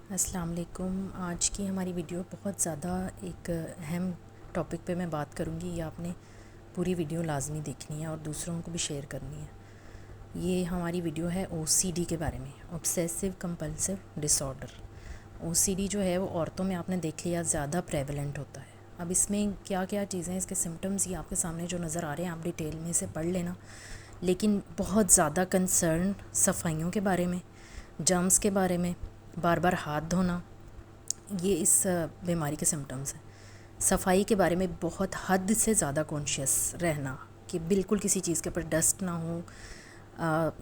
السلام علیکم۔ آج کی ہماری ویڈیو بہت زیادہ ایک اہم ٹاپک پہ میں بات کروں گی۔ یہ آپ نے پوری ویڈیو لازمی دیکھنی ہے اور دوسروں کو بھی شیئر کرنی ہے۔ یہ ہماری ویڈیو ہے او سی ڈی کے بارے میں، آبسیسو کمپلسو ڈس آرڈر۔ او سی ڈی جو ہے وہ عورتوں میں آپ نے دیکھ لیا زیادہ پریولنٹ ہوتا ہے۔ اب اس میں کیا کیا چیزیں، اس کے سمٹمز یہ آپ کے سامنے جو نظر آ رہے ہیں، آپ ڈیٹیل میں سے پڑھ لینا، لیکن بہت زیادہ کنسرن صفائیوں کے بارے میں، جرمز کے بارے میں، بار بار ہاتھ دھونا، یہ اس بیماری کے سمٹمز ہیں۔ صفائی کے بارے میں بہت حد سے زیادہ کانشیس رہنا کہ بالکل کسی چیز کے اوپر ڈسٹ نہ ہو۔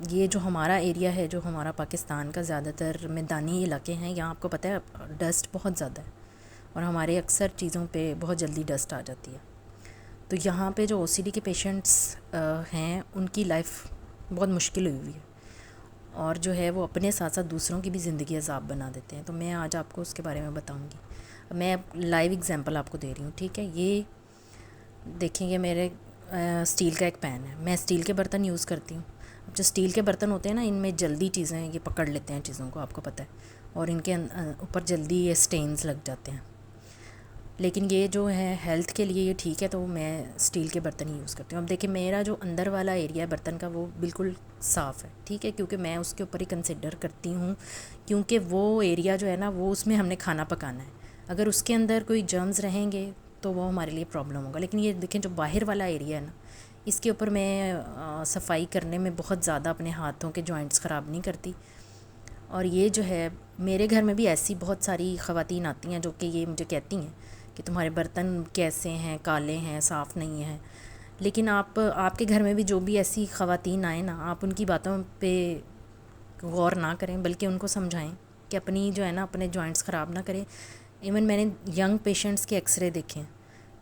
یہ جو ہمارا ایریا ہے، جو ہمارا پاکستان کا زیادہ تر میدانی علاقے ہیں، یہاں آپ کو پتہ ہے ڈسٹ بہت زیادہ ہے اور ہمارے اکثر چیزوں پہ بہت جلدی ڈسٹ آ جاتی ہے۔ تو یہاں پہ جو او سی ڈی کے پیشنٹس ہیں، ان کی لائف بہت مشکل ہوئی ہے اور جو ہے وہ اپنے ساتھ ساتھ دوسروں کی بھی زندگی عذاب بنا دیتے ہیں۔ تو میں آج آپ کو اس کے بارے میں بتاؤں گی۔ میں لائیو ایگزامپل آپ کو دے رہی ہوں، ٹھیک ہے؟ یہ دیکھیں، یہ میرے اسٹیل کا ایک پین ہے۔ میں اسٹیل کے برتن یوز کرتی ہوں۔ اب جو اسٹیل کے برتن ہوتے ہیں نا، ان میں جلدی چیزیں یہ پکڑ لیتے ہیں چیزوں کو، آپ کو پتہ ہے، اور ان کے اوپر جلدی یہ سٹینز لگ جاتے ہیں۔ لیکن یہ جو ہے ہیلتھ کے لیے یہ ٹھیک ہے، تو میں اسٹیل کے برتن ہی یوز کرتی ہوں۔ اب دیکھیں، میرا جو اندر والا ایریا ہے برتن کا، وہ بالکل صاف ہے، ٹھیک ہے، کیونکہ میں اس کے اوپر ہی کنسیڈر کرتی ہوں، کیونکہ وہ ایریا جو ہے نا، وہ اس میں ہم نے کھانا پکانا ہے۔ اگر اس کے اندر کوئی جرمز رہیں گے تو وہ ہمارے لیے پرابلم ہوگا۔ لیکن یہ دیکھیں، جو باہر والا ایریا ہے نا، اس کے اوپر میں صفائی کرنے میں بہت زیادہ اپنے ہاتھوں کے جوائنٹس خراب نہیں کرتی۔ اور یہ جو ہے، میرے گھر میں بھی ایسی بہت ساری خواتین آتی ہیں جو کہ یہ مجھے کہتی ہیں کہ تمہارے برتن کیسے ہیں، کالے ہیں، صاف نہیں ہیں۔ لیکن آپ کے گھر میں بھی جو بھی ایسی خواتین آئیں نا، آپ ان کی باتوں پہ غور نہ کریں، بلکہ ان کو سمجھائیں کہ اپنی جو ہے نا، اپنے جوائنٹس خراب نہ کریں۔ ایون میں نے ینگ پیشنٹس کے ایکس رے دیکھے ہیں،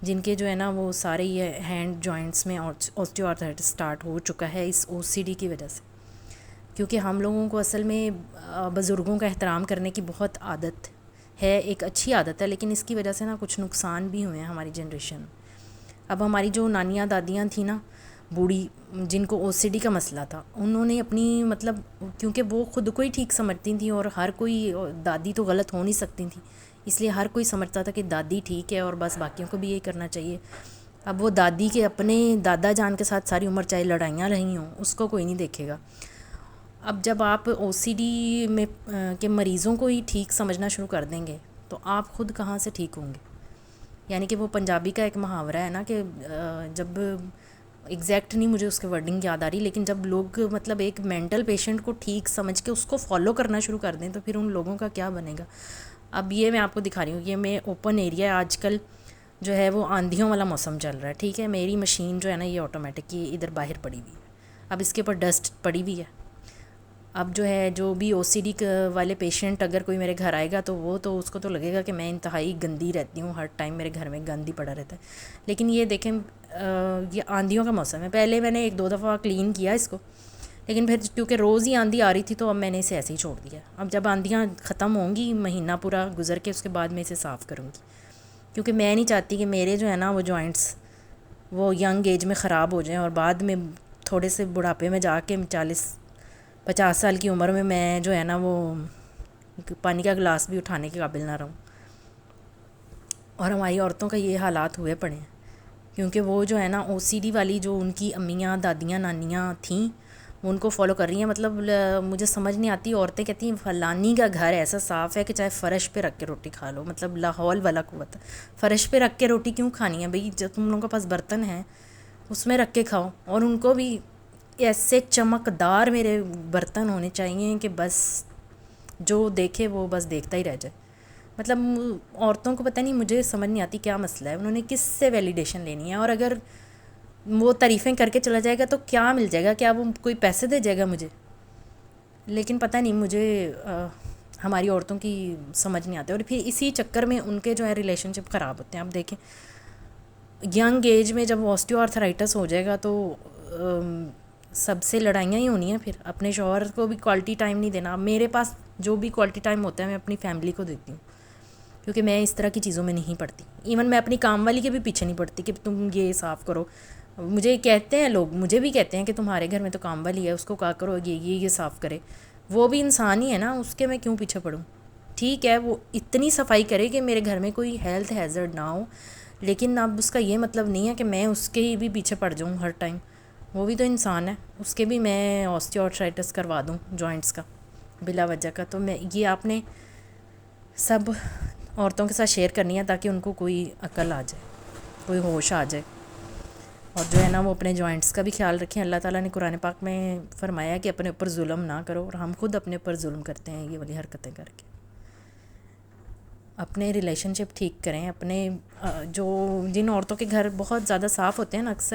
جن کے جو ہے نا، وہ سارے یہ ہینڈ جوائنٹس میں آسٹیو آرتھرائٹس اسٹارٹ ہو چکا ہے اس او سی ڈی کی وجہ سے۔ کیونکہ ہم لوگوں کو اصل میں بزرگوں کا احترام کرنے کی بہت عادت ہے، ایک اچھی عادت ہے، لیکن اس کی وجہ سے نا کچھ نقصان بھی ہوئے ہیں ہماری جنریشن میں۔ اب ہماری جو نانیاں دادیاں تھیں نا، بوڑھی، جن کو او سی ڈی کا مسئلہ تھا، انہوں نے اپنی مطلب، کیونکہ وہ خود کو ہی ٹھیک سمجھتی تھیں اور ہر کوئی، دادی تو غلط ہو نہیں سکتی تھیں، اس لیے ہر کوئی سمجھتا تھا کہ دادی ٹھیک ہے اور بس باقیوں کو بھی یہی کرنا چاہیے۔ اب وہ دادی کے اپنے دادا جان کے ساتھ ساری عمر چاہے لڑائیاں رہی ہوں، اس کو کوئی نہیں دیکھے گا۔ اب جب آپ او سی ڈی میں کے مریضوں کو ہی ٹھیک سمجھنا شروع کر دیں گے تو آپ خود کہاں سے ٹھیک ہوں گے؟ یعنی کہ وہ پنجابی کا ایک محاورہ ہے نا کہ جب ایگزیکٹ نہیں مجھے اس کے ورڈنگ یاد آ رہی، لیکن جب لوگ مطلب ایک مینٹل پیشنٹ کو ٹھیک سمجھ کے اس کو فالو کرنا شروع کر دیں تو پھر ان لوگوں کا کیا بنے گا؟ اب یہ میں آپ کو دکھا رہی ہوں، یہ میں اوپن ایریا ہے۔ آج کل جو ہے وہ آندھیوں والا موسم چل رہا ہے، ٹھیک ہے؟ میری مشین جو ہے نا، یہ آٹومیٹک، یہ ادھر باہر پڑی ہوئی ہے۔ اب اس کے اوپر ڈسٹ پڑی ہوئی ہے۔ اب جو ہے، جو بھی او سی ڈی والے پیشنٹ اگر کوئی میرے گھر آئے گا تو وہ تو اس کو تو لگے گا کہ میں انتہائی گندی رہتی ہوں، ہر ٹائم میرے گھر میں گند ہی پڑا رہتا ہے۔ لیکن یہ دیکھیں، یہ آندھیوں کا موسم ہے۔ پہلے میں نے ایک دو دفعہ کلین کیا اس کو، لیکن پھر کیونکہ روز ہی آندھی آ رہی تھی تو اب میں نے اسے ایسے ہی چھوڑ دیا۔ اب جب آندھیاں ختم ہوں گی، مہینہ پورا گزر کے، اس کے بعد میں اسے صاف کروں گی، کیونکہ میں نہیں چاہتی کہ میرے جو ہے نا وہ جوائنٹس وہ ینگ ایج میں خراب ہو جائیں اور بعد میں تھوڑے سے بڑھاپے میں جا کے 50 سال کی عمر میں جو ہے نا وہ پانی کا گلاس بھی اٹھانے کے قابل نہ رہوں۔ اور ہماری عورتوں کا یہ حالات ہوئے پڑے ہیں، کیونکہ وہ جو ہے نا او سی ڈی والی جو ان کی امیاں، دادیاں، نانیاں تھیں، وہ ان کو فالو کر رہی ہیں۔ مطلب مجھے سمجھ نہیں آتی، عورتیں کہتی ہیں فلانی کا گھر ایسا صاف ہے کہ چاہے فرش پہ رکھ کے روٹی کھا لو، مطلب لاہور والا قوت۔ فرش پہ رکھ کے روٹی کیوں کھانی ہے بھئی؟ جب تم لوگوں کے پاس برتن ہیں اس میں رکھ کے کھاؤ، اور ان کو بھی ایسے چمکدار میرے برتن ہونے چاہیے کہ بس جو دیکھے وہ بس دیکھتا ہی رہ جائے۔ مطلب عورتوں کو پتہ نہیں، مجھے سمجھ نہیں آتی کیا مسئلہ ہے، انہوں نے کس سے ویلیڈیشن لینی ہے؟ اور اگر وہ تعریفیں کر کے چلا جائے گا تو کیا مل جائے گا؟ کیا وہ کوئی پیسے دے جائے گا مجھے؟ لیکن پتہ نہیں، مجھے ہماری عورتوں کی سمجھ نہیں آتی، اور پھر اسی چکر میں ان کے جو ہے ریلیشن شپ خراب ہوتے ہیں۔ اب دیکھیں، ینگ ایج میں جب آسٹیو آرتھرائٹس ہو جائے گا تو سب سے لڑائیاں ہی ہونی ہیں، پھر اپنے شوہر کو بھی کوالٹی ٹائم نہیں دینا۔ اب میرے پاس جو بھی کوالٹی ٹائم ہوتا ہے میں اپنی فیملی کو دیتی ہوں، کیونکہ میں اس طرح کی چیزوں میں نہیں پڑتی۔ ایون میں اپنی کام والی کے بھی پیچھے نہیں پڑتی کہ تم یہ صاف کرو۔ مجھے کہتے ہیں لوگ، مجھے بھی کہتے ہیں کہ تمہارے گھر میں تو کام والی ہے، اس کو کہا کرو یہ صاف کرے۔ وہ بھی انسان ہی ہے نا، اس کے میں کیوں پیچھے پڑوں؟ ٹھیک ہے وہ اتنی صفائی کرے کہ میرے گھر میں کوئی ہیلتھ ہیزرڈ نہ ہو، لیکن اب اس کا یہ مطلب نہیں ہے کہ میں اس کے ہی بھی پیچھے پڑ جاؤں ہر ٹائم. وہ بھی تو انسان ہے، اس کے بھی میں آسٹیوآرتھرائٹس کروا دوں جوائنٹس کا بلا وجہ کا. تو میں یہ آپ نے سب عورتوں کے ساتھ شیئر کرنی ہے تاکہ ان کو کوئی عقل آ جائے، کوئی ہوش آ جائے. اور جو ہے نا وہ اپنے جوائنٹس کا بھی خیال رکھیں. اللہ تعالیٰ نے قرآن پاک میں فرمایا کہ اپنے اوپر ظلم نہ کرو، اور ہم خود اپنے اوپر ظلم کرتے ہیں یہ والی حرکتیں کر کے. اپنے ریلیشن شپ ٹھیک کریں. اپنے جو جن عورتوں کے گھر بہت زیادہ صاف ہوتے ہیں نا، اکثر